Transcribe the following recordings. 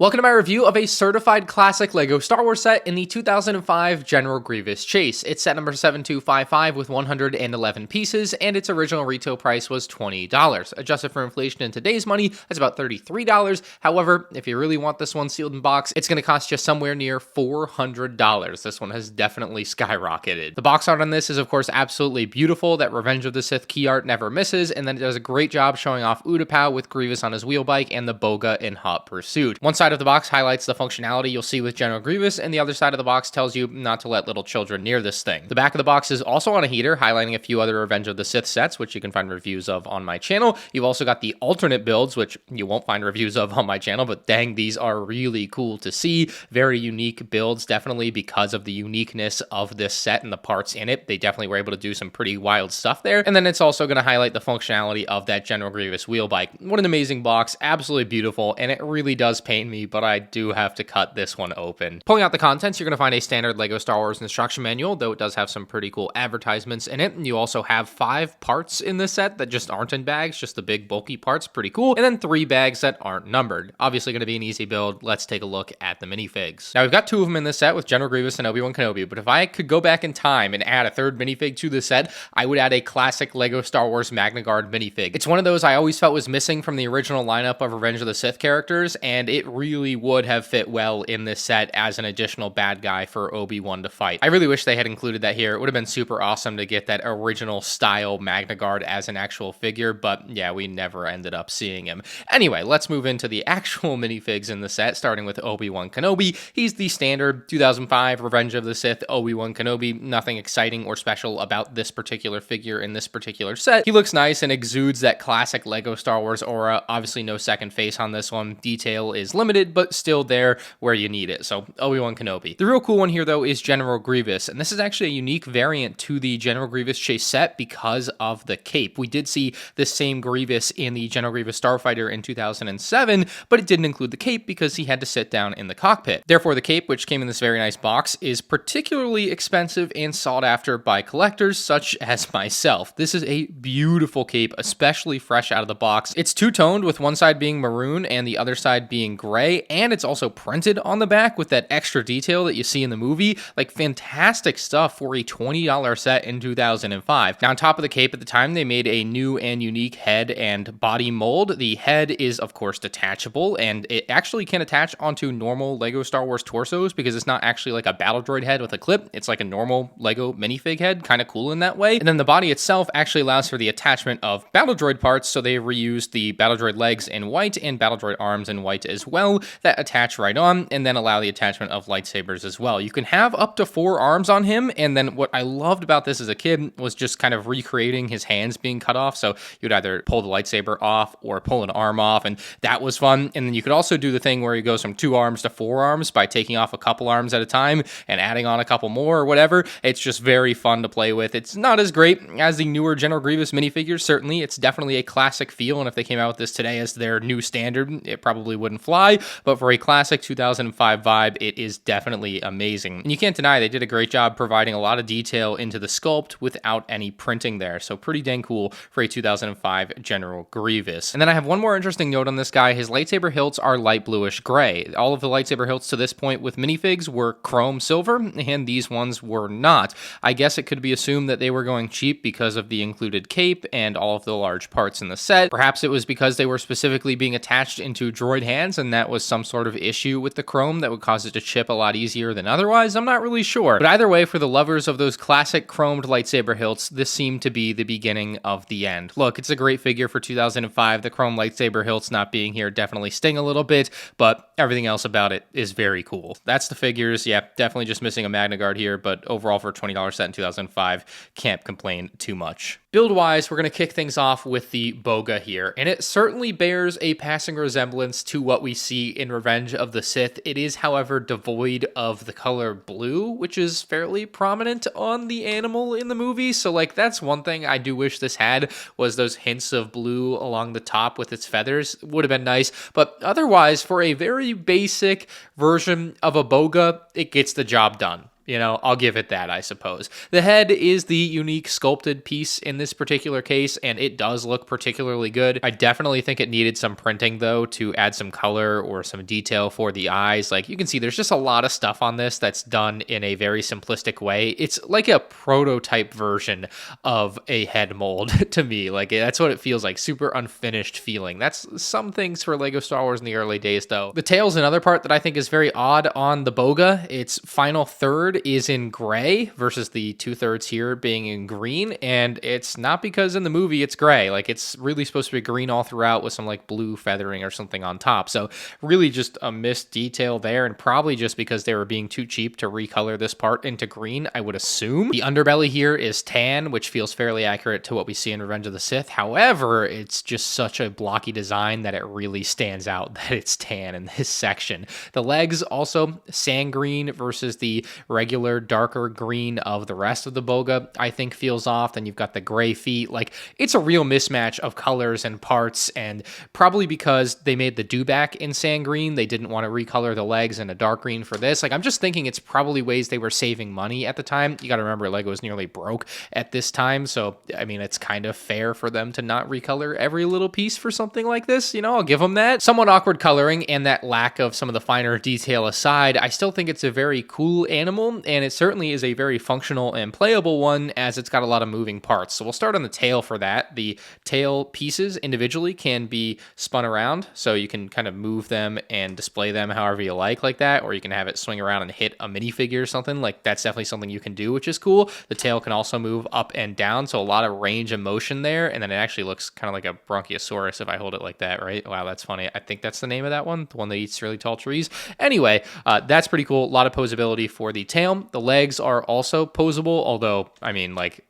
Welcome to my review of a certified classic LEGO Star Wars set in the 2005 General Grievous Chase. It's set number 7255 with 111 pieces, and its original retail price was $20. Adjusted for inflation in today's money, that's about $33. However, if you really want this one sealed in box, it's going to cost you somewhere near $400. This one has definitely skyrocketed. The box art on this is, of course, absolutely beautiful. That Revenge of the Sith key art never misses, and then it does a great job showing off BEAUTIFULLLL with Grievous on his wheel bike and the Boga in hot pursuit. One side of the box highlights the functionality you'll see with General Grievous, and the other side of the box tells you not to let little children near this thing. The back of the box is also on a heater, highlighting a few other Revenge of the Sith sets, which you can find reviews of on my channel. You've also got the alternate builds, which you won't find reviews of on my channel, but dang, these are really cool to see. Very unique builds, definitely because of the uniqueness of this set and the parts in it. They definitely were able to do some pretty wild stuff there. And then it's also going to highlight the functionality of that General Grievous wheel bike. What an amazing box, absolutely beautiful, and it really does pain me, but I do have to cut this one open. Pulling out the contents, you're going to find a standard LEGO Star Wars instruction manual, though it does have some pretty cool advertisements in it. And you also have 5 parts in this set that just aren't in bags, just the big bulky parts, pretty cool. And then 3 bags that aren't numbered. Obviously going to be an easy build. Let's take a look at the minifigs. Now we've got 2 of them in this set with General Grievous and Obi-Wan Kenobi, but if I could go back in time and add a 3rd minifig to the set, I would add a classic LEGO Star Wars Magna Guard minifig. It's one of those I always felt was missing from the original lineup of Revenge of the Sith characters, and it really would have fit well in this set as an additional bad guy for Obi-Wan to fight. I really wish they had included that here. It would have been super awesome to get that original style Magna Guard as an actual figure, but yeah, we never ended up seeing him. Anyway, let's move into the actual minifigs in the set, starting with Obi-Wan Kenobi. He's the standard 2005 Revenge of the Sith Obi-Wan Kenobi. Nothing exciting or special about this particular figure in this particular set. He looks nice and exudes that classic LEGO Star Wars aura. Obviously no second face on this one. Detail is limited, but still there where you need it. So Obi-Wan Kenobi. The real cool one here though is General Grievous, and this is actually a unique variant to the General Grievous Chase set because of the cape. We did see this same Grievous in the General Grievous Starfighter in 2007, but it didn't include the cape because he had to sit down in the cockpit. Therefore, the cape, which came in this very nice box, is particularly expensive and sought after by collectors such as myself. This is a beautiful cape, especially fresh out of the box. It's two-toned with one side being maroon and the other side being gray, and it's also printed on the back with that extra detail that you see in the movie. Like, fantastic stuff for a $20 set in 2005. Now, on top of the cape at the time, they made a new and unique head and body mold. The head is, of course, detachable, and it actually can attach onto normal LEGO Star Wars torsos because it's not actually like a battle droid head with a clip. It's like a normal LEGO minifig head, kind of cool in that way. And then the body itself actually allows for the attachment of battle droid parts, so they reused the battle droid legs in white and battle droid arms in white as well that attach right on, and then allow the attachment of lightsabers as well. You can have up to 4 arms on him, and then what I loved about this as a kid was just kind of recreating his hands being cut off, so you'd either pull the lightsaber off or pull an arm off, and that was fun. And then you could also do the thing where he goes from 2 arms to 4 arms by taking off a couple arms at a time and adding on a couple more or whatever. It's just very fun to play with. It's not as great as the newer General Grievous minifigures, certainly. It's definitely a classic feel, and if they came out with this today as their new standard, it probably wouldn't fly, but for a classic 2005 vibe, it is definitely amazing. And you can't deny they did a great job providing a lot of detail into the sculpt without any printing there, so pretty dang cool for a 2005 General Grievous. And then I have one more interesting note on this guy. His lightsaber hilts are light bluish gray. All of the lightsaber hilts to this point with minifigs were chrome silver, and these ones were not. I guess it could be assumed that they were going cheap because of the included cape and all of the large parts in the set. Perhaps it was because they were specifically being attached into droid hands, and that was some sort of issue with the chrome that would cause it to chip a lot easier than otherwise. I'm not really sure. But either way, for the lovers of those classic chromed lightsaber hilts, this seemed to be the beginning of the end. Look, it's a great figure for 2005. The chrome lightsaber hilts not being here definitely sting a little bit, but everything else about it is very cool. That's the figures. Yeah, definitely just missing a Magna Guard here, but overall for a $20 set in 2005, can't complain too much. Build-wise, we're going to kick things off with the Boga here, and it certainly bears a passing resemblance to what we see in Revenge of the Sith. It is, however, devoid of the color blue, which is fairly prominent on the animal in the movie, so like that's one thing I do wish this had, was those hints of blue along the top with its feathers. Would have been nice, but otherwise, for a very basic version of a Boga, it gets the job done. You know, I'll give it that, I suppose. The head is the unique sculpted piece in this particular case, and it does look particularly good. I definitely think it needed some printing, though, to add some color or some detail for the eyes. Like, you can see there's just a lot of stuff on this that's done in a very simplistic way. It's like a prototype version of a head mold to me. Like, that's what it feels like, super unfinished feeling. That's some things for LEGO Star Wars in the early days, though. The tail's another part that I think is very odd on the Boga. Its final third is in gray versus the 2/3 here being in green, and it's not because in the movie it's gray. Like, it's really supposed to be green all throughout with some like blue feathering or something on top. So really just a missed detail there, and probably just because they were being too cheap to recolor this part into green, I would assume. The underbelly here is tan, which feels fairly accurate to what we see in Revenge of the Sith. However, it's just such a blocky design that it really stands out that it's tan in this section. The legs also sand green versus the regular darker green of the rest of the Boga, I think feels off. Then you've got the gray feet. Like, it's a real mismatch of colors and parts, and probably because they made the dewback in sand green, they didn't want to recolor the legs in a dark green for this. Like, I'm just thinking it's probably ways they were saving money at the time. You got to remember, LEGO was nearly broke at this time, so I mean, it's kind of fair for them to not recolor every little piece for something like this. You know, I'll give them that. Somewhat awkward coloring and that lack of some of the finer detail aside, I still think it's a very cool animal, and it certainly is a very functional and playable one, as it's got a lot of moving parts. So we'll start on the tail for that. The tail pieces individually can be spun around, so you can kind of move them and display them however you like that, or you can have it swing around and hit a minifigure or something. Like, that's definitely something you can do, which is cool. The tail can also move up and down, so a lot of range of motion there, and then it actually looks kind of like a Bronchiosaurus if I hold it like that, right? Wow, that's funny. I think that's the name of that one, the one that eats really tall trees. Anyway, that's pretty cool. A lot of posability for the tail. The legs are also posable, although, I mean, like,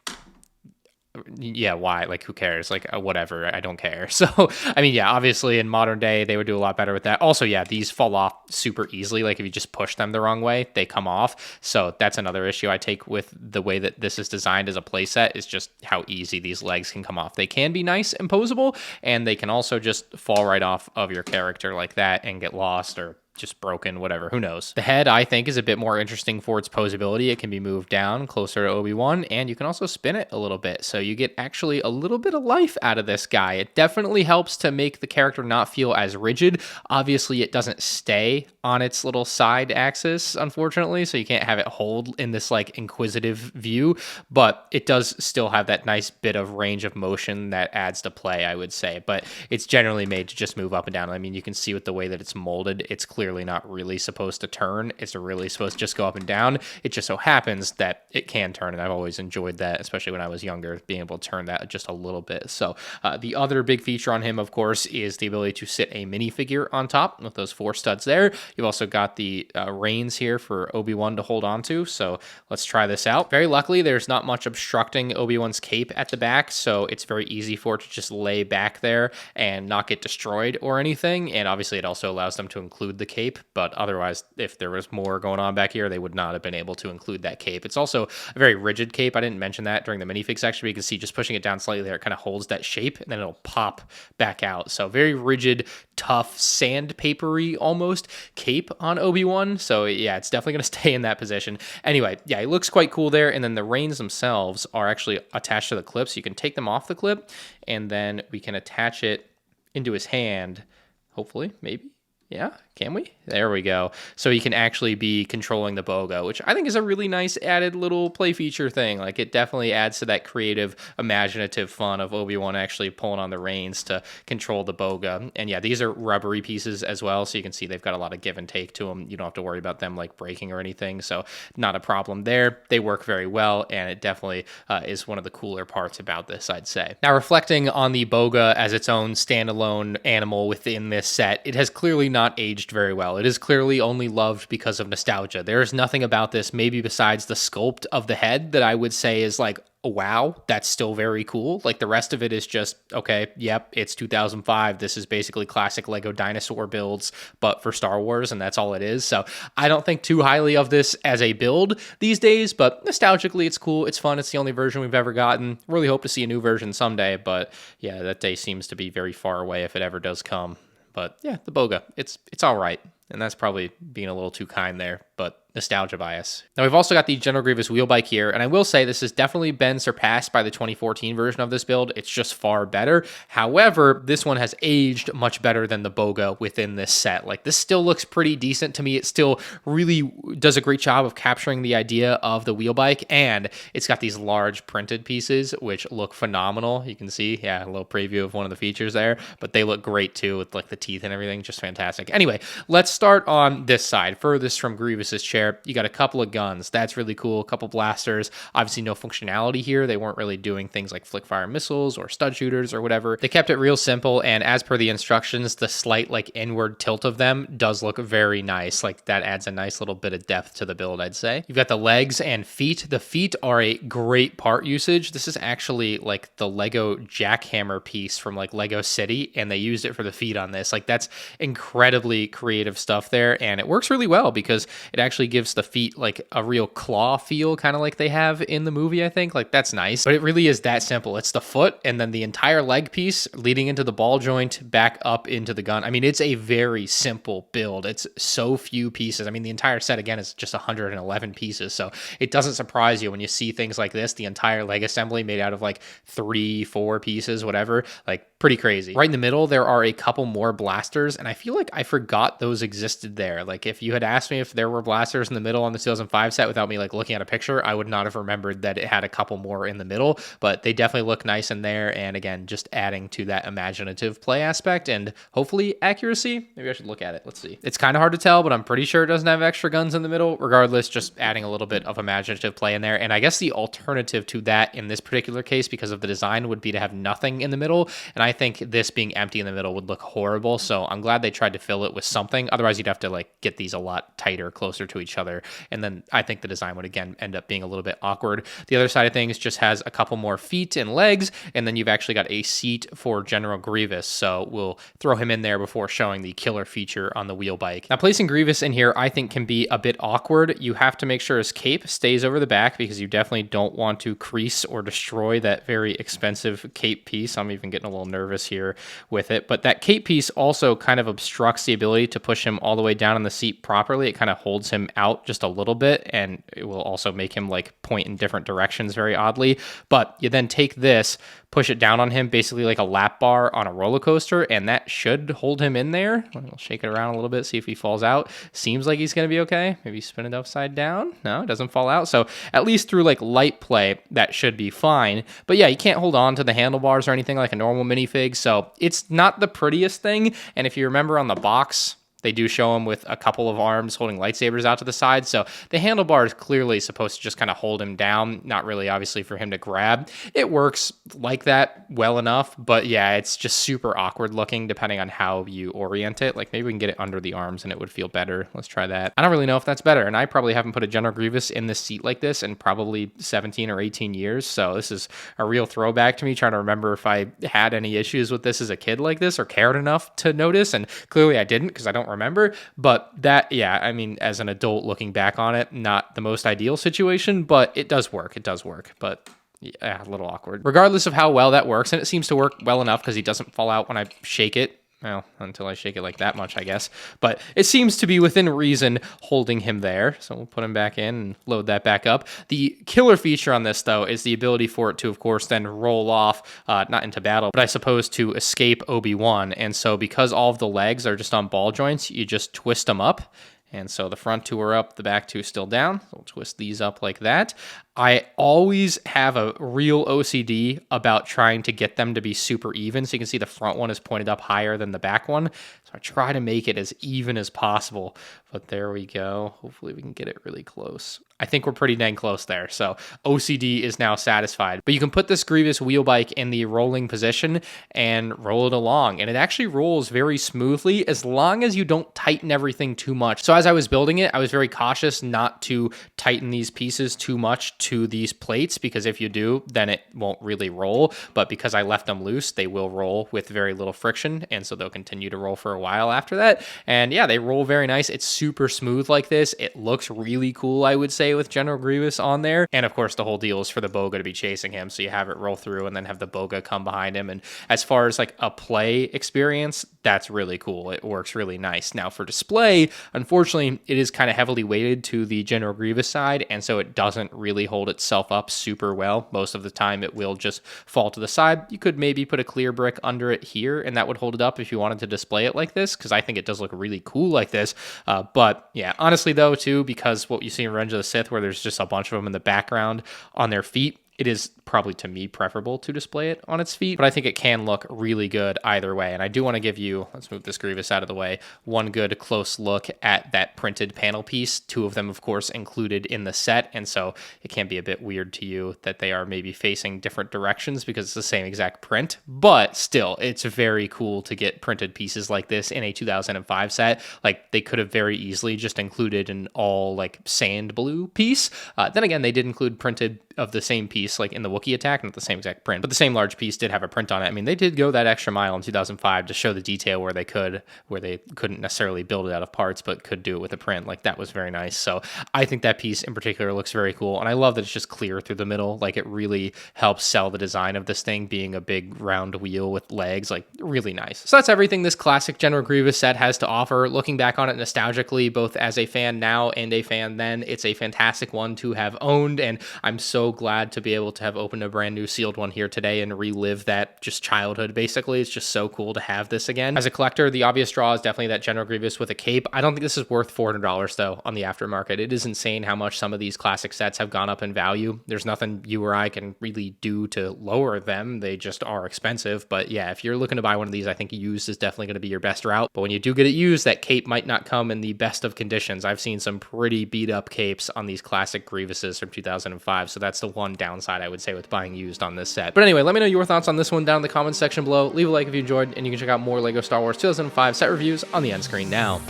yeah, why? Like, who cares? Like, whatever, I don't care. So, I mean, yeah, obviously in modern day, they would do a lot better with that. Also, yeah, these fall off super easily. Like, if you just push them the wrong way, they come off. So that's another issue I take with the way that this is designed as a playset, is just how easy these legs can come off. They can be nice and posable, and they can also just fall right off of your character like that and get lost or just broken, whatever, who knows. The head, I think, is a bit more interesting for its posability. It can be moved down closer to Obi-Wan, and you can also spin it a little bit, so you get actually a little bit of life out of this guy. It definitely helps to make the character not feel as rigid. Obviously, it doesn't stay on its little side axis, unfortunately, so you can't have it hold in this like inquisitive view, but it does still have that nice bit of range of motion that adds to play, I would say. But it's generally made to just move up and down. I mean, you can see with the way that it's molded, it's clearly not really supposed to turn. It's really supposed to just go up and down. It just so happens that it can turn, and I've always enjoyed that, especially when I was younger, being able to turn that just a little bit. So the other big feature on him, of course, is the ability to sit a minifigure on top with those 4 studs there. You've also got the reins here for Obi-Wan to hold on to, so let's try this out. Very luckily, there's not much obstructing Obi-Wan's cape at the back, so it's very easy for it to just lay back there and not get destroyed or anything, and obviously it also allows them to include the cape, but otherwise, if there was more going on back here, they would not have been able to include that cape. It's also a very rigid cape. I didn't mention that during the minifig section, but you can see just pushing it down slightly there, it kind of holds that shape, and then it'll pop back out. So very rigid, tough, sandpapery almost cape on Obi-Wan. So yeah, it's definitely going to stay in that position. Anyway, yeah, it looks quite cool there, and then the reins themselves are actually attached to the clip, so you can take them off the clip, and then we can attach it into his hand, hopefully, maybe. Yeah, can we? There we go. So you can actually be controlling the Boga, which I think is a really nice added little play feature thing. Like, it definitely adds to that creative, imaginative fun of Obi-Wan actually pulling on the reins to control the Boga. And yeah, these are rubbery pieces as well, so you can see they've got a lot of give and take to them. You don't have to worry about them like breaking or anything, so not a problem there. They work very well, and it definitely is one of the cooler parts about this, I'd say. Now, reflecting on the Boga as its own standalone animal within this set, it has clearly not aged very well. It is clearly only loved because of nostalgia. There is nothing about this, maybe besides the sculpt of the head, that I would say is like, oh, wow, that's still very cool. Like, the rest of it is just, okay, yep, it's 2005. This is basically classic Lego dinosaur builds, but for Star Wars, and that's all it is. So I don't think too highly of this as a build these days, but nostalgically, it's cool. It's fun. It's the only version we've ever gotten. Really hope to see a new version someday, but yeah, that day seems to be very far away if it ever does come. But yeah, the Boga, it's all right. And that's probably being a little too kind there, but nostalgia bias. Now we've also got the General Grievous wheel bike here, and I will say this has definitely been surpassed by the 2014 version of this build. It's just far better. However, this one has aged much better than the BOGA within this set. Like, this still looks pretty decent to me. It still really does a great job of capturing the idea of the wheel bike, and it's got these large printed pieces which look phenomenal. You can see, yeah, a little preview of one of the features there, but they look great too with like the teeth and everything, just fantastic. Anyway, let's start on this side, furthest from Grievous's chair. You got a couple of guns. That's really cool. A couple blasters. Obviously no functionality here. They weren't really doing things like flick fire missiles or stud shooters or whatever. They kept it real simple, and as per the instructions, the slight like inward tilt of them does look very nice. Like, that adds a nice little bit of depth to the build, I'd say. You've got the legs and feet. The feet are a great part usage. This is actually like the Lego jackhammer piece from like Lego City, and they used it for the feet on this. Like, that's incredibly creative stuff there, and it works really well because it actually gives the feet like a real claw feel, kind of like they have in the movie, I think. Like, that's nice, but it really is that simple. It's the foot and then the entire leg piece leading into the ball joint back up into the gun. I mean, it's a very simple build. It's so few pieces. I mean, the entire set again is just 111 pieces, so it doesn't surprise you when you see things like this, the entire leg assembly made out of like 3-4 pieces, whatever. Like, pretty crazy. Right in the middle, there are a couple more blasters, and I feel like I forgot those existed there. Like, if you had asked me if there were blasters in the middle on the 2005 set without me like looking at a picture, I would not have remembered that it had a couple more in the middle, but they definitely look nice in there. And again, just adding to that imaginative play aspect and hopefully accuracy. Maybe I should look at it. Let's see. It's kind of hard to tell, but I'm pretty sure it doesn't have extra guns in the middle. Regardless, just adding a little bit of imaginative play in there. And I guess the alternative to that in this particular case, because of the design, would be to have nothing in the middle. And I think this being empty in the middle would look horrible. So I'm glad they tried to fill it with something. Otherwise, you'd have to like get these a lot tighter, closer to each other. And then I think the design would again end up being a little bit awkward. The other side of things just has a couple more feet and legs. And then you've actually got a seat for General Grievous. So we'll throw him in there before showing the killer feature on the wheel bike. Now, placing Grievous in here, I think can be a bit awkward. You have to make sure his cape stays over the back because you definitely don't want to crease or destroy that very expensive cape piece. I'm even getting a little nervous here with it, but that cape piece also kind of obstructs the ability to push him all the way down in the seat properly. It kind of holds him out just a little bit, and it will also make him like point in different directions very oddly. But you then take this, push it down on him, basically like a lap bar on a roller coaster, and that should hold him in there. I'll shake it around a little bit, see if he falls out. Seems like he's going to be okay. Maybe spin it upside down. No, it doesn't fall out. So at least through like light play, that should be fine. But yeah, you can't hold on to the handlebars or anything like a normal minifig, so it's not the prettiest thing. And if you remember on the box, they do show him with a couple of arms holding lightsabers out to the side. So the handlebar is clearly supposed to just kind of hold him down, not really obviously for him to grab. It works like that well enough, but yeah, it's just super awkward looking depending on how you orient it. Like, maybe we can get it under the arms and it would feel better. Let's try that. I don't really know if that's better, and I probably haven't put a General Grievous in this seat like this in probably 17 or 18 years. So this is a real throwback to me, trying to remember if I had any issues with this as a kid like this or cared enough to notice, and clearly I didn't because I don't remember. But that, yeah, I mean, as an adult looking back on it, not the most ideal situation, but it does work. It does work, but yeah, a little awkward. Regardless of how well that works, and it seems to work well enough because he doesn't fall out when I shake it. Well, until I shake it like that much, I guess. But it seems to be within reason holding him there. So we'll put him back in and load that back up. The killer feature on this, though, is the ability for it to, of course, then roll off, not into battle, but I suppose to escape Obi-Wan. And so because all of the legs are just on ball joints, you just twist them up. And so the front two are up, the back two still down. So we'll twist these up like that. I always have a real OCD about trying to get them to be super even. So you can see the front one is pointed up higher than the back one. So I try to make it as even as possible. But there we go. Hopefully we can get it really close. I think we're pretty dang close there. So OCD is now satisfied. But you can put this Grievous wheel bike in the rolling position and roll it along. And it actually rolls very smoothly as long as you don't tighten everything too much. So as I was building it, I was very cautious not to tighten these pieces too much to these plates, because if you do, then it won't really roll. But because I left them loose, they will roll with very little friction, and so they'll continue to roll for a while after that. And yeah, they roll very nice. It's super smooth like this. It looks really cool, I would say, with General Grievous on there. And of course, the whole deal is for the Boga to be chasing him, so you have it roll through and then have the Boga come behind him. And as far as like a play experience, that's really cool. It works really nice. Now for display, unfortunately, it is kind of heavily weighted to the General Grievous side, and so it doesn't really hold itself up super well. Most of the time it will just fall to the side. You could maybe put a clear brick under it here, and that would hold it up if you wanted to display it like this, because I think it does look really cool like this. But yeah, honestly though, too, because what you see in Revenge of the Sith, where there's just a bunch of them in the background on their feet, it is probably, to me, preferable to display it on its feet, but I think it can look really good either way. And I do want to give you, let's move this Grievous out of the way, one good close look at that printed panel piece. Two of them, of course, included in the set, and so it can be a bit weird to you that they are maybe facing different directions because it's the same exact print, but still, it's very cool to get printed pieces like this in a 2005 set. Like, they could have very easily just included an all, like, sand blue piece. Then again, they did include printed of the same piece, like in the Wookiee attack, not the same exact print, but the same large piece did have a print on it. I mean, they did go that extra mile in 2005 to show the detail where they couldn't necessarily build it out of parts, but could do it with a print. Like, that was very nice. So I think that piece in particular looks very cool. And I love that it's just clear through the middle. Like, it really helps sell the design of this thing being a big round wheel with legs, like really nice. So that's everything this classic General Grievous set has to offer. Looking back on it nostalgically, both as a fan now and a fan then, it's a fantastic one to have owned. And I'm so glad to be able to have opened a brand new sealed one here today and relive that just childhood, basically. It's just so cool to have this again. As a collector, the obvious draw is definitely that General Grievous with a cape. I don't think this is worth $400 though on the aftermarket. It is insane how much some of these classic sets have gone up in value. There's nothing you or I can really do to lower them. They just are expensive. But yeah, if you're looking to buy one of these, I think used is definitely going to be your best route. But when you do get it used, that cape might not come in the best of conditions. I've seen some pretty beat up capes on these classic Grievouses from 2005. So that's the one downside I would say with buying used on this set. But anyway, let me know your thoughts on this one down in the comments section below. Leave a like if you enjoyed, and you can check out more LEGO Star Wars 2005 set reviews on the end screen now.